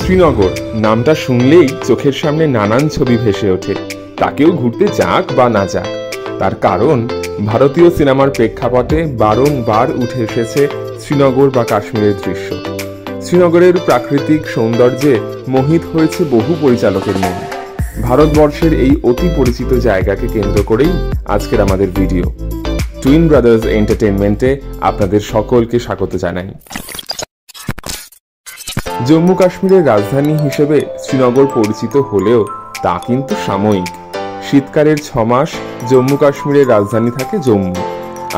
শ্রীনগর নামটা শুনলেই চোখের সামনে নানান ছবি ভেসে ওঠে। তাকেও ঘুরতে যাক বা না যাক, তার কারণ ভারতীয় সিনেমার প্রেক্ষাপটে বারংবার উঠে এসেছে শ্রীনগর বা কাশ্মীরের দৃশ্য। শ্রীনগরের প্রাকৃতিক সৌন্দর্যে মোহিত হয়েছে বহু পরিচালকের মন। ভারতবর্ষের এই অতি পরিচিত জায়গাকে কেন্দ্র করেই আজকের আমাদের ভিডিও। টুইন ব্রাদার্স এন্টারটেইনমেন্টে আপনাদের সকলকে স্বাগত জানাই। জম্মু কাশ্মীরের রাজধানী হিসেবে শ্রীনগর পরিচিত হলেও তা কিন্তু সাময়িক। শীতকালের 6 মাস জম্মু কাশ্মীরের রাজধানী থাকে জম্মু,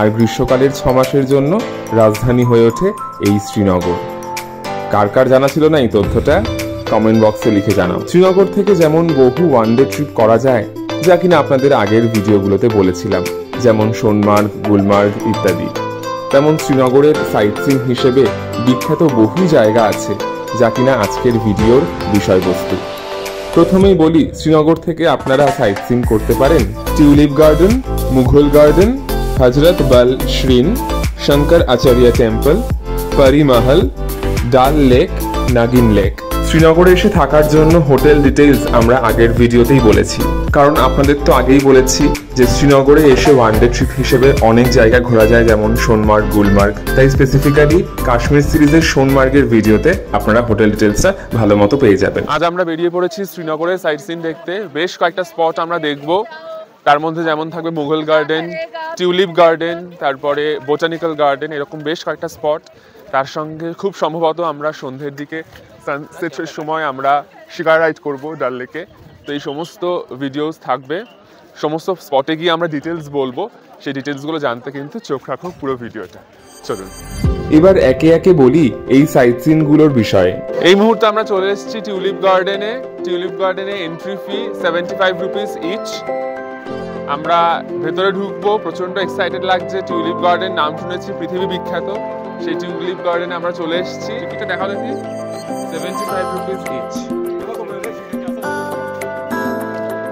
আর গ্রীষ্মকালের 6 মাসের জন্য রাজধানী হয়ে ওঠে এই শ্রীনগর। কার কার জানা ছিল না এই তথ্যটা? কমেন্ট বক্সে লিখে জানাও। শ্রীনগর থেকে যেমন বহু ওয়ানডে ট্রিপ করা যায়, যা কিনা আপনাদের আগের ভিডিওগুলোতে বলেছিলাম, যেমন সোনমার্গ, গুলমার্গ ইত্যাদি, তেমন শ্রীনগরের সাইট সিন হিসেবে বিখ্যাত বহু জায়গা আছে, যা কিনা আজকের ভিডিওর বিষয়বস্তু। প্রথমেই বলি, শ্রীনগর থেকে আপনারা সাইট সিন করতে পারেন টিউলিপ গার্ডেন, মুঘল গার্ডেন, হজরত বল শ্রীন, শঙ্কর আচার্য টেম্পল, পরি মহল, ডাল লেক, নাগিন লেক। শ্রীনগরে এসে থাকার জন্য হোটেল ডিটেইলস আমরা আগের ভিডিওতেই বলেছি, কারণ আপনাদের তো আগেই বলেছি যে শ্রীনগরে এসে ওয়ানডে ট্রিপ হিসেবে অনেক জায়গা ঘোরা যায়, যেমন সোনমার্গ, গুলমার্গ। তাই স্পেসিফিক্যালি কাশ্মীর সিরিজের সোনমার্গের ভিডিওতে আপনারা হোটেল ডিটেইলসটা ভালো মতো পেয়ে যাবেন। আজ আমরা বেরিয়ে পড়েছি শ্রীনগরের সাইট সিন দেখতে। বেশ কয়েকটা স্পট আমরা দেখব। তার মধ্যে যেমন থাকবে মুঘল গার্ডেন, টিউলিপ গার্ডেন, তারপরে বোটানিক্যাল গার্ডেন, এরকম বেশ কয়েকটা স্পট। তার সঙ্গে খুব সম্ভবত আমরা সন্ধ্যের দিকে সানসেটের সময় আমরা শিকার রাইড করবো ডাল লেকে। তো এই সমস্ত ভিডিওস থাকবে, সমস্ত স্পটে গিয়ে আমরা ডিটেলস বলবো। সেই ডিটেলসগুলো জানতে কিন্তু চোখ রাখো পুরো ভিডিওটা। চলুন এবার একে একে বলি এই সাইট সিনগুলোর বিষয়ে। এই মুহূর্তে আমরা চলে এসেছি টিউলিপ গার্ডেনে। টিউলিপ গার্ডেনে এন্ট্রি ফি 75 রুপিস ইচ। আমরা ভেতরে ঢুকবো, প্রচন্ড এক্সাইটেড লাগছে। টিউলিপ গার্ডেন নাম শুনেছি, পৃথিবী বিখ্যাত। সেই টিউলিপ গার্ডেনে আমরা চলে এসেছি। টিকিটটা দেখা দেখি, 75 রুপিস ইচ।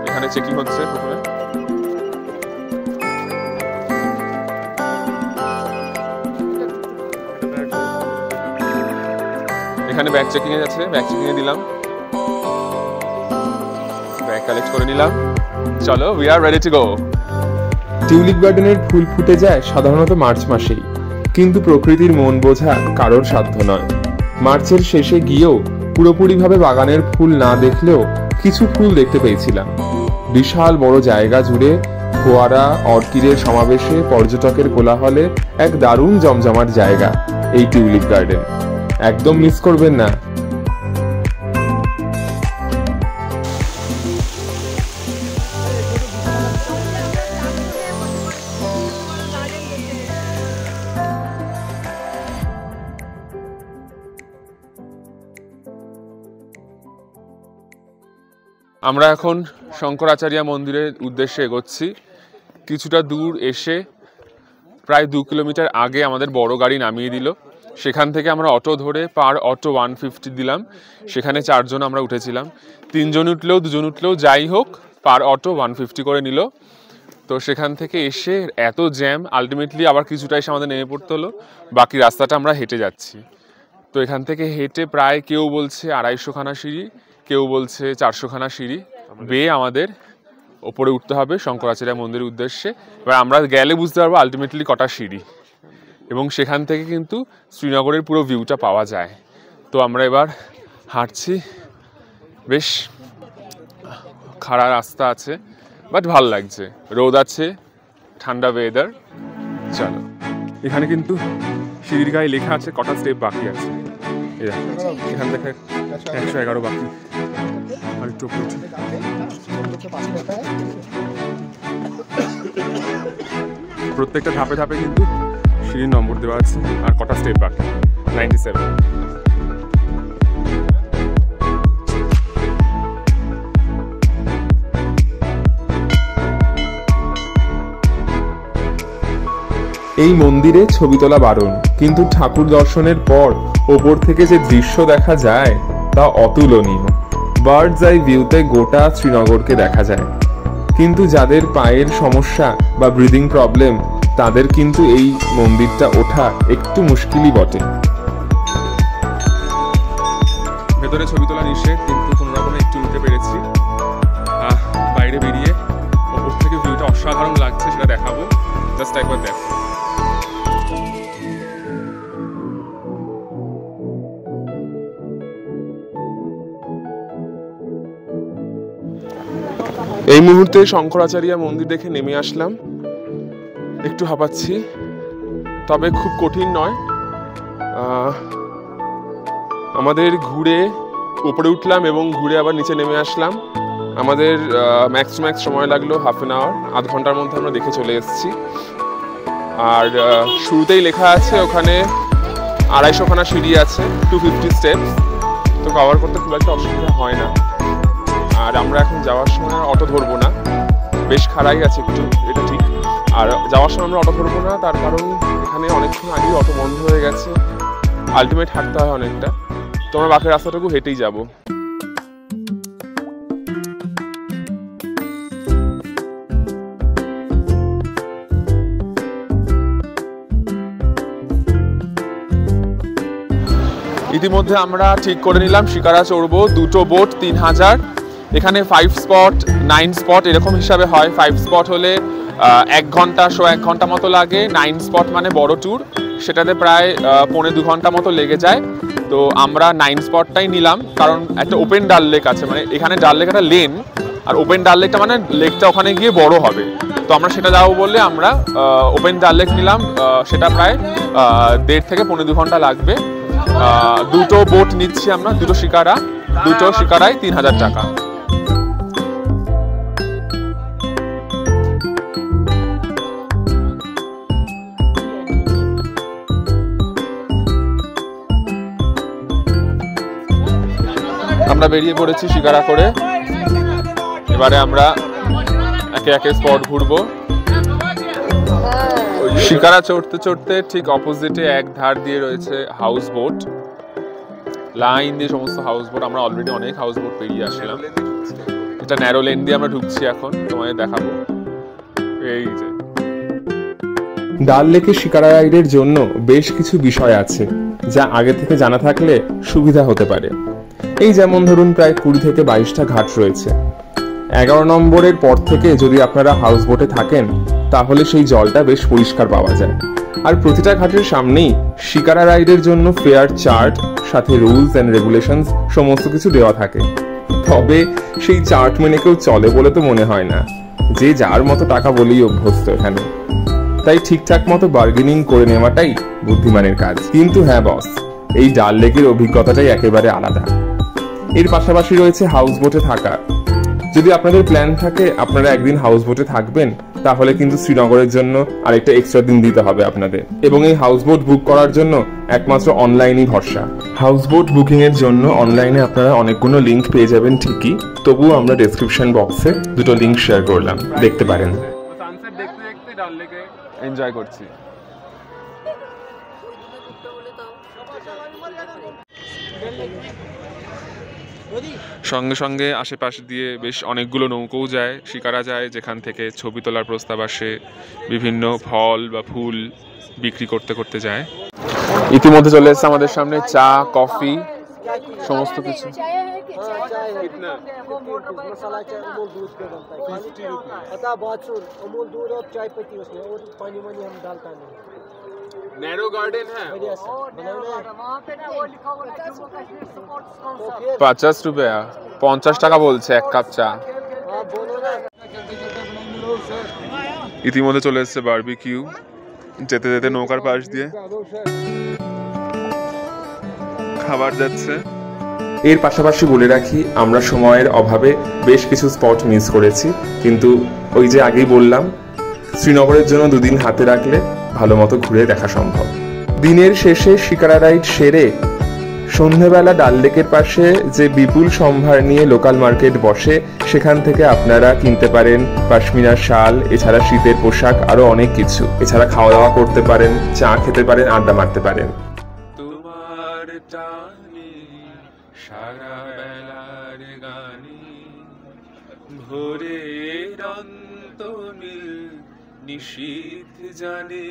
এখানে চেকিং হচ্ছে প্রথমে। এখানে ব্যাগ চেকিং এ যাচ্ছে, ব্যাগ চেকিং এ দিলাম, ব্যাগ কালেক্ট করে নিলাম। চলো, we are ready to go. Tulip গার্ডেনের ফুল ফুটে যায় সাধারণত মার্চ মাসেই, কিন্তু প্রকৃতির মন বোঝা কারোর সাধ্য নয়। মার্চের শেষে গিয়েও পুরোপুরিভাবে বাগানের ফুল না দেখলেও কিছু ফুল দেখতে পেয়েছিলাম। বিশাল বড় জায়গা জুড়ে ফোয়ারা, অর্কিডের সমাবেশে, পর্যটকের কোলাহলে এক দারুণ জমজমাট জায়গা এই টিউলিপ গার্ডেন। একদম মিস করবেন না। আমরা এখন শঙ্করাচার্য মন্দিরের উদ্দেশ্যে এগোচ্ছি। কিছুটা দূর এসে প্রায় 2 কিলোমিটার আগে আমাদের বড় গাড়ি নামিয়ে দিল। সেখান থেকে আমরা অটো ধরে পার অটো 150 দিলাম। সেখানে 4 জন আমরা উঠেছিলাম। 3 জন উঠলেও 2 জন উঠলেও যাই হোক, পার অটো 150 করে নিল। তো সেখান থেকে এসে এত জ্যাম, আলটিমেটলি আবার কিছুটা এসে আমাদের নেমে পড়তে হলো। বাকি রাস্তাটা আমরা হেঁটে যাচ্ছি। তো এখান থেকে হেঁটে প্রায় কেউ বলছে 250 খানা সিঁড়ি, কেউ বলছে 400 খানা সিঁড়ি বেয়ে আমাদের ওপরে উঠতে হবে শঙ্করাচার্য মন্দিরের উদ্দেশ্যে। এবার আমরা গেলে বুঝতে পারবো আলটিমেটলি কটা সিঁড়ি, এবং সেখান থেকে কিন্তু শ্রীনগরের পুরো ভিউটা পাওয়া যায়। তো আমরা এবার হাঁটছি। বেশ খাড়া রাস্তা আছে, বাট ভালো লাগছে। রোদ আছে, ঠান্ডা ওয়েদার। চলো, এখানে কিন্তু সিঁড়ির গায়ে লেখা আছে কটা স্টেপ বাকি আছে। এখান থেকে 111 বাকি। আর একটু প্রত্যেকটা ধাপে ধাপে কিন্তু সিঁড়ির নম্বর দেওয়া আছে আর কটা স্টেপ বাকি। 97। এই মন্দিরে ছবি তোলা বারণ, কিন্তু ঠাকুর দর্শনের পর ওপর থেকে যে দৃশ্য দেখা যায় তা অতুলনীয়। বার্ডস আই ভিউতে গোটা শ্রীনগরকে দেখা যায়। কিন্তু যাদের পায়ের সমস্যা বা ব্রিদিং প্রবলেম, তাদের কিন্তু এই মন্দিরটা ওঠা একটু মুশকিলই বটে। ভেতরে ছবি তোলা নিষেধ, কিন্তু কোনো রকমে একটু নিতে পেরেছি। বাইরে বেরিয়ে ওপর থেকে ভিউটা অসাধারণ লাগছে, সেটা দেখাবো, জাস্ট একবার দেখো। এই মুহূর্তে শঙ্করাচার্য মন্দির দেখে নেমে আসলাম। একটু হাঁপাচ্ছি, তবে খুব কঠিন নয়। আমাদের ঘুরে উপরে উঠলাম এবং ঘুরে আবার নিচে নেমে আসলাম। আমাদের ম্যাক্স সময় লাগলো হাফ অ্যান আওয়ার, আধ ঘন্টার মধ্যে আমরা দেখে চলে এসেছি। আর শুরুতেই লেখা আছে ওখানে 250খানা সিঁড়ি আছে, 250 স্টেপস, তো কভার করতে খুব একটা অসুবিধা হয় না। আর আমরা এখন যাওয়ার সময় অটো ধরবো না, বেশ খাড়াই আছে একটু, এটা ঠিক। আর যাওয়ার সময় আমরা অটো ধরবো না, তার কারণ এখানে অনেকক্ষণ আগেই অটো বন্ধ হয়ে গেছে, আলটিমেট হাঁটতে হয় অনেকটা, তো আমরা বাকি রাস্তাটুকু হেঁটেই যাবো। ইতিমধ্যে আমরা ঠিক করে নিলাম শিকারা চড়বো, 2টো বোট 3000। এখানে 5 স্পট 9 স্পট এরকম হিসাবে হয়। 5 স্পট হলে 1 ঘন্টা 1 ঘন্টা মতো লাগে, 9 স্পট মানে বড় ট্যুর, সেটাতে প্রায় 1.5-2 ঘন্টা মতো লেগে যায়। তো আমরা 9 স্পটটাই নিলাম, কারণ একটা ওপেন ডাল লেক আছে, মানে এখানে ডাল লেক একটা লেন, আর ওপেন ডাল লেকটা মানে লেকটা ওখানে গিয়ে বড় হবে, তো আমরা সেটা যাবো বললে আমরা ওপেন ডাল লেক নিলাম। সেটা প্রায় 1.5 থেকে 1.5-2 ঘন্টা লাগবে। 2টো বোট নিচ্ছি আমরা, 2টো শিকারা, 2টো শিকারায় 3000 টাকা। আমরা বেরিয়ে পড়েছি শিকারা করে, এবারে আমরা একে একে স্পট ঘুরবো। শিকারা চড়তে চড়তে ঠিক অপোজিটে এক ধার দিয়ে রয়েছে হাউস বোট, লাইন দিয়ে সমস্ত হাউস বোট। আমরা অলরেডি অনেক হাউস বোট পেরিয়ে আসলাম, এটা ন্যারো লেন দিয়ে আমরা ঢুকছি, এখন তোমায় দেখাবো। এই যে ডাল লেকে শিকারা রাইডের জন্য বেশ কিছু বিষয় আছে যা আগে থেকে জানা থাকলে সুবিধা হতে পারে। এই যেমন ধরুন প্রায় 20 থেকে 22টা ঘাট রয়েছে। 11 নম্বরের পর থেকে যদি আপনারা হাউস বোটে থাকেন তাহলে সেই জলটা বেশ পরিষ্কার পাওয়া যায়। আর প্রতিটা ঘাটের সামনেই শিকারা রাইডের জন্য ফেয়ার চার্ট, সাথে রুলস অ্যান্ড রেগুলেশনস সমস্ত কিছু দেওয়া থাকে। তবে সেই চার্ট মেনে কেউ চলে বলে তো মনে হয় না, যে যার মতো টাকা বলেই অভ্যস্ত এখানে, তাই ঠিকঠাক মতো বার্গেনিং করে নেওয়াটাই বুদ্ধিমানের কাজ। কিন্তু হ্যাঁ বস, এই ডাল লেকের অভিজ্ঞতাটাই একেবারে আলাদা। এর পাশাপাশি রয়েছে হাউস বোটে থাকা। যদি আপনাদের প্ল্যান থাকে আপনারা একদিন হাউস বোটে থাকবেন, তাহলে কিন্তু শ্রীনগরের জন্য আরেকটা এক্সট্রা দিন দিতে হবে আপনাদের। এবং এই হাউস বোট বুক করার জন্য একমাত্র অনলাইনই ভরসা। হাউস বোট বুকিং এর জন্য অনলাইনে আপনারা অনেকগুলো লিঙ্ক পেয়ে যাবেন ঠিকই, তবুও আমরা ডেসক্রিপশন বক্সে 2টো লিঙ্ক শেয়ার করলাম, দেখতে পারেন। সানসেট দেখতে দেখতে ডাল লেকে এনজয় করছি। সঙ্গে সঙ্গে আশেপাশে দিয়ে বেশ অনেকগুলো নৌকোও যায়, শিকারা যায়, যেখান থেকে ছবি তোলার প্রস্তাব আসে, বিভিন্ন ফল বা ফুল বিক্রি করতে করতে যায়। ইতিমধ্যে চলে এসেছে আমাদের সামনে চা, কফি, সমস্ত কিছু। नैरो गार्डन है, 50 रुपया, 50 টাকা বলছে এক কাপ চা। ইতিমধ্যে চলে এসেছে বারবিকিউ, যেতে যেতে নৌকার পাশ দিয়ে খাবার যাচ্ছে। এর পাশাপাশি বলে রাখি, আমরা সময়ের অভাবে বেশ কিছু স্পট মিস করেছি, কিন্তু ওই যে আগেই বললাম, শ্রীনগরের জন্য 2 দিন হাতে রাখলে ভালো মতো ঘুরে দেখা সম্ভব। দিনের শেষে শিকারা রাইড সেরে সন্ধ্যেবেলা ডাল লেকের পাশে যে বিপুল সম্ভার নিয়ে লোকাল মার্কেট বসে, সেখান থেকে আপনারা কিনতে পারেন পশমিনা শাল, এছাড়া শীতের পোশাক, আরো অনেক কিছু। এছাড়া খাওয়া দাওয়া করতে পারেন, চা খেতে পারেন, আড্ডা মারতে পারেন। তোমার টানে সারা বেলার গানে ভোরের অন্তনীল নিশীথ জানে,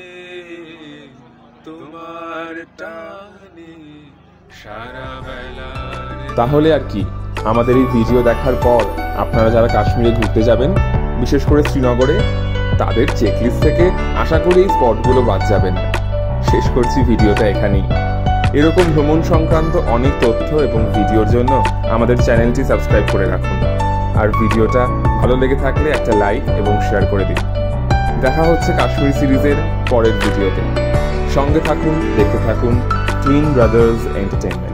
তোমার টানে তাহলে আর কি, আমাদের এই ভিডিও দেখার পর আপনারা যারা কাশ্মীরে ঘুরতে যাবেন, বিশেষ করে শ্রীনগরে, তাদের চেকলিস্ট থেকে আশা করি এই স্পটগুলো বাদ যাবেন না। শেষ করছি ভিডিওটা এখানেই। এরকম ভ্রমণ সংক্রান্ত অনেক তথ্য এবং ভিডিওর জন্য আমাদের চ্যানেলটি সাবস্ক্রাইব করে রাখুন। আর ভিডিওটা ভালো লেগে থাকলে একটা লাইক এবং শেয়ার করে দিন। দেখা হচ্ছে কাশ্মীর সিরিজের পরের ভিডিওতে। সঙ্গে থাকুন, দেখতে থাকুন টুইন ব্রাদার্স এন্টারটেইনমেন্ট।